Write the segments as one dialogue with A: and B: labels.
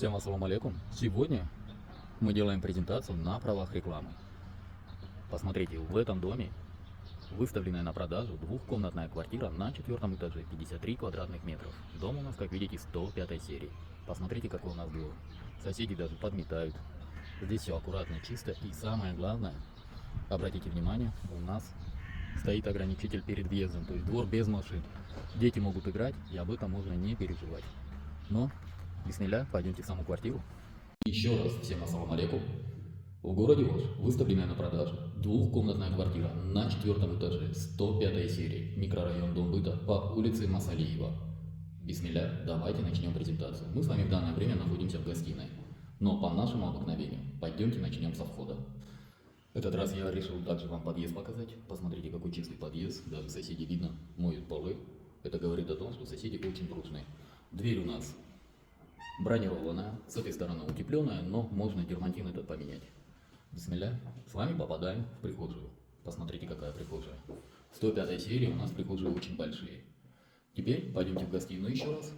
A: Всем ассаламу алейкум. Сегодня мы делаем презентацию на правах рекламы. Посмотрите, в этом доме выставленная на продажу двухкомнатная квартира на 4 этаже, 53 квадратных метров. Дом у нас, как видите, 105 серии. Посмотрите, какой у нас двор. Соседи даже подметают. Здесь все аккуратно, чисто. И самое главное, обратите внимание, у нас стоит ограничитель перед въездом. То есть двор без машин. Дети могут играть, и об этом можно не переживать. Но бисмилля, пойдемте в саму квартиру. Еще раз всем ассаламу алейкум. В городе Ош выставленная на продажу двухкомнатная квартира на 4 этаже, 105 серии, микрорайон Дом быта по улице Масалиева. Бисмилля, давайте начнем презентацию. Мы с вами в данное время находимся в гостиной, но по нашему обыкновению пойдемте начнем со входа. Этот раз я решил также вам подъезд показать. Посмотрите, какой чистый подъезд, даже соседи видно моют полы. Это говорит о том, что соседи очень дружные. Дверь у нас бронированная, с этой стороны утепленная, но можно дермантин этот поменять. Бисмилля, с вами попадаем в прихожую. Посмотрите, какая прихожая. 105 серии, у нас прихожие очень большие. Теперь пойдемте в гостиную еще раз.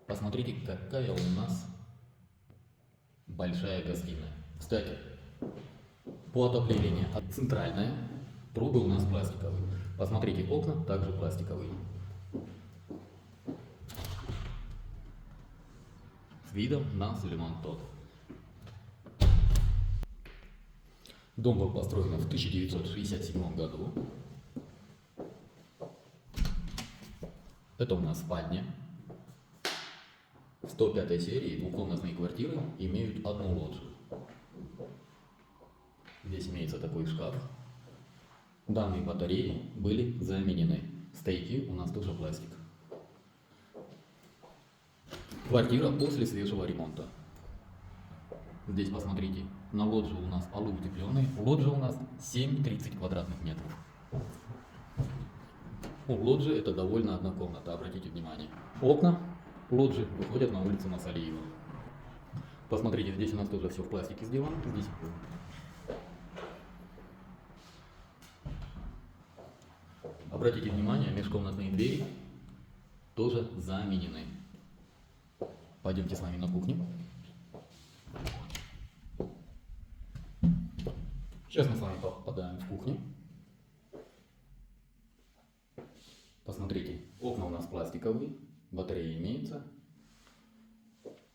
A: Посмотрите, какая у нас большая гостиная. Кстати, по отоплению центральная, трубы у нас пластиковые. Посмотрите, окна также пластиковые. С видом на Сулейман Тот. Дом был построен в 1967 году. Это у нас спальня. 105 серии двухкомнатные квартиры имеют одну лоджию. Здесь имеется такой шкаф. Данные батареи были заменены. Стейки у нас тоже пластик. Квартира после свежего ремонта. Здесь посмотрите, на лоджии у нас полы утепленные. Лоджия у нас 7-30 квадратных метров. У лоджии это довольно одна комната, обратите внимание. Окна лоджии выходят на улицу Масалиева. Посмотрите, здесь у нас тоже все в пластике сделано. Здесь обратите внимание, межкомнатные двери тоже заменены. Пойдемте с вами на кухню. Сейчас мы с вами попадаем в кухню. Посмотрите, окна у нас пластиковые, батареи имеются.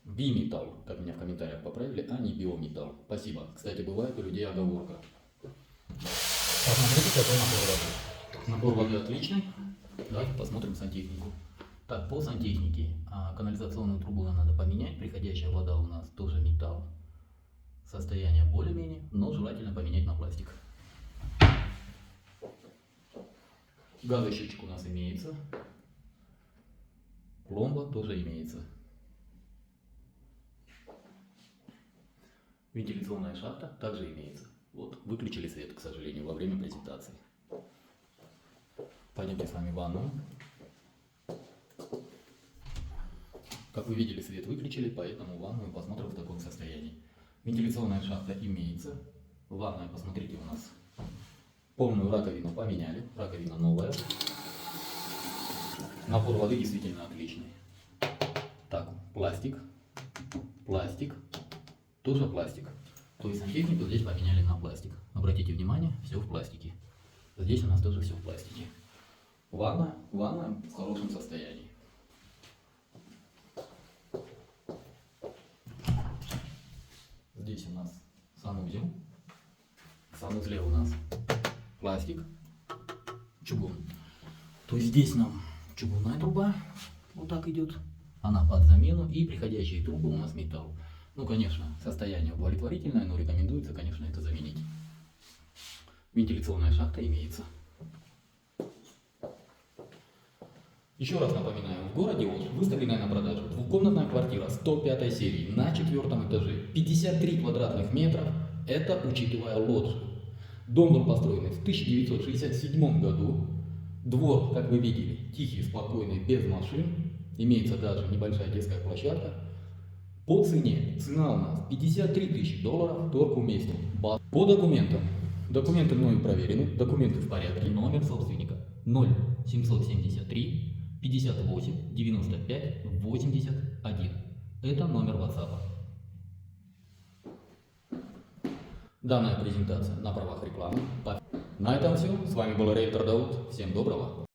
A: Биметалл, как меня в комментариях поправили, а не биометалл. Спасибо. Кстати, бывает у людей оговорка. Посмотрите, какой набор воды. Набор воды отличный. Давайте посмотрим сантехнику. Так, по сантехнике, канализационную трубу нам надо поменять, приходящая вода у нас тоже металл. Состояние более-менее, но желательно поменять на пластик. Газосчетчик у нас имеется. Пломба тоже имеется. Вентиляционная шахта также имеется. Вот, выключили свет, к сожалению, во время презентации. Пойдемте с вами в ванную. Как вы видели, свет выключили, поэтому ванную посмотрим в таком состоянии. Вентиляционная шахта имеется. Ванная, посмотрите, у нас полную раковину поменяли. Раковина новая. Напор воды действительно отличный. Так, пластик. Пластик. Тоже пластик. То есть сантехнику здесь поменяли на пластик. Обратите внимание, все в пластике. Здесь у нас тоже все в пластике. Ванна в хорошем состоянии. Здесь у нас санузел. В санузле у нас пластик, чугун. То есть здесь нам чугунная труба вот так идет. Она под замену, и приходящие трубы у нас металл. Ну, конечно, состояние удовлетворительное, но рекомендуется, конечно, это заменить. Вентиляционная шахта имеется. Еще раз напоминаю, в городе Ош выставленная на продажу двухкомнатная квартира 105 серии на 4 этаже, 53 квадратных метров, это учитывая лоджию. Дом был построен в 1967 году. Двор, как вы видели, тихий, спокойный, без машин. Имеется даже небольшая детская площадка. По цене, цена у нас $53 тысячи, торг уместен. По документам. Документы мною проверены, документы в порядке, номер собственника 0773 58 95 81. Это номер WhatsApp. Данная презентация на правах рекламы. На этом все. С вами был риэлтор Дауд. Всем доброго.